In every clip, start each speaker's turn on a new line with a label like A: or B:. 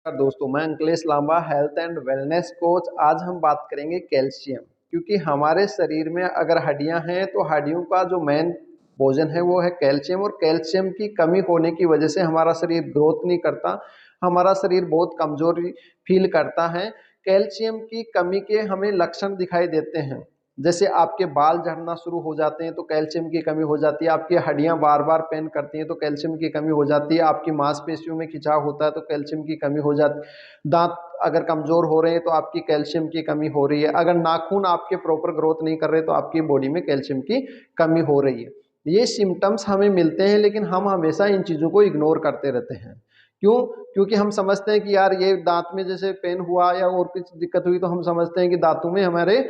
A: दोस्तों, मैं Ankalesh Lamba, health and wellness coach. आज हम बात करेंगे कैल्शियम, क्योंकि हमारे शरीर में अगर हड्डियां हैं तो हड्डियों का जो मेन भोजन है वो है कैल्शियम। और कैल्शियम की कमी होने की वजह से हमारा शरीर ग्रोथ नहीं करता, हमारा शरीर बहुत कमजोरी फील करता है। कैल्शियम की कमी के हमें लक्षण दिखाई देते हैं, जैसे आपके बाल झड़ना शुरू हो जाते हैं तो कैल्शियम की कमी हो जाती है, आपकी हड्डियां बार बार पेन करती हैं तो कैल्शियम की कमी हो जाती है, आपकी मांसपेशियों में खिंचाव होता है तो कैल्शियम की कमी हो जाती है, दांत अगर कमजोर हो रहे हैं तो आपकी कैल्शियम की कमी हो रही है, अगर नाखून आपके प्रॉपर ग्रोथ नहीं कर रहे तो आपकी बॉडी में कैल्शियम की कमी हो रही है। ये सिम्टम्स हमें मिलते हैं, लेकिन हम हमेशा इन चीज़ों को इग्नोर करते रहते हैं। क्यों? क्योंकि हम समझते हैं कि यार ये दांत में जैसे पेन हुआ या और कुछ दिक्कत हुई तो हम समझते हैं कि दांतों में हमारे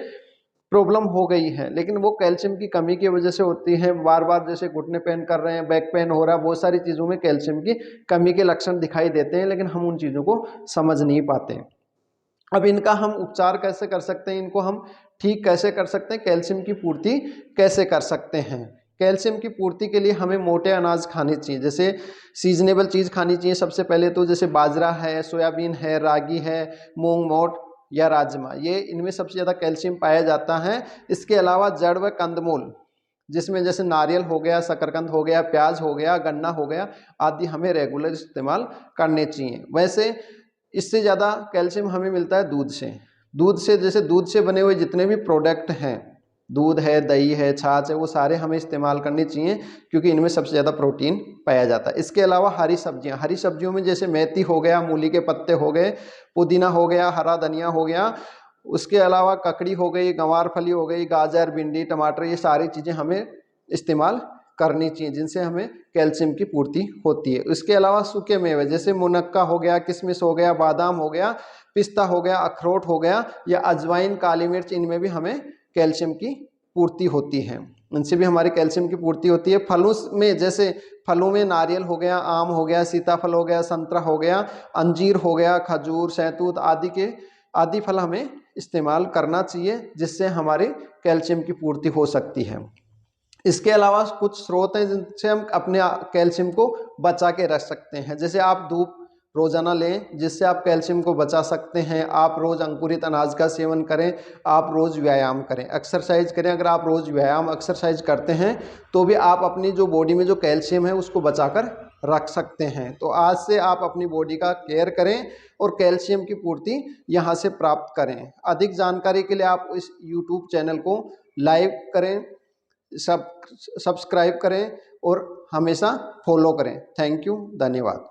A: प्रॉब्लम हो गई है, लेकिन वो कैल्शियम की कमी की वजह से होती है। बार बार जैसे घुटने पेन कर रहे हैं, बैक पेन हो रहा है, बहुत सारी चीज़ों में कैल्शियम की कमी के लक्षण दिखाई देते हैं, लेकिन हम उन चीज़ों को समझ नहीं पाते। अब इनका हम उपचार कैसे कर सकते हैं, इनको हम ठीक कैसे कर सकते हैं, कैल्शियम की पूर्ति कैसे कर सकते हैं। कैल्शियम की पूर्ति के लिए हमें मोटे अनाज खाने चाहिए, जैसे सीजनेबल चीज़ खानी चाहिए। सबसे पहले तो जैसे बाजरा है, सोयाबीन है, रागी है, मूंग मोट या राजमा, ये इनमें सबसे ज़्यादा कैल्शियम पाया जाता है। इसके अलावा जड़ व कंदमूल, जिसमें जैसे नारियल हो गया, शकरकंद हो गया, प्याज हो गया, गन्ना हो गया, आदि हमें रेगुलर इस्तेमाल करने चाहिए। वैसे इससे ज़्यादा कैल्शियम हमें मिलता है दूध से। दूध से, जैसे दूध से बने हुए जितने भी प्रोडक्ट हैं, दूध है, दही है, छाछ है, वो सारे हमें इस्तेमाल करने चाहिए, क्योंकि इनमें सबसे ज़्यादा प्रोटीन पाया जाता है। इसके अलावा हरी सब्जियां, हरी सब्जियों में जैसे मेथी हो गया, मूली के पत्ते हो गए, पुदीना हो गया, हरा धनिया हो गया, उसके अलावा ककड़ी हो गई, गंवार फली हो गई, गाजर, भिंडी, टमाटर, ये सारी चीज़ें हमें इस्तेमाल करनी चाहिए, जिनसे हमें कैल्शियम की पूर्ति होती है। इसके अलावा सूखे मेवे, जैसे मुनक्का हो गया, किशमिश हो गया, बादाम हो गया, पिस्ता हो गया, अखरोट हो गया, या अजवाइन, काली मिर्च, इनमें भी हमें कैल्शियम की पूर्ति होती है, इनसे भी हमारी कैल्शियम की पूर्ति होती है। फलों में, जैसे फलों में नारियल हो गया, आम हो गया, सीताफल हो गया, संतरा हो गया, अंजीर हो गया, खजूर, शहतूत आदि फल हमें इस्तेमाल करना चाहिए, जिससे हमारे कैल्शियम की पूर्ति हो सकती है। इसके अलावा कुछ स्रोत हैं जिनसे हम अपने कैल्शियम को बचा के रख सकते हैं, जैसे आप धूप रोजाना लें, जिससे आप कैल्शियम को बचा सकते हैं। आप रोज अंकुरित अनाज का सेवन करें, आप रोज व्यायाम करें, एक्सरसाइज करें। अगर आप रोज व्यायाम एक्सरसाइज करते हैं तो भी आप अपनी जो बॉडी में जो कैल्शियम है उसको बचाकर रख सकते हैं। तो आज से आप अपनी बॉडी का केयर करें और कैल्शियम की पूर्ति यहाँ से प्राप्त करें। अधिक जानकारी के लिए आप इस यूट्यूब चैनल को लाइक करें, सब्सक्राइब करें और हमेशा फॉलो करें। थैंक यू, धन्यवाद।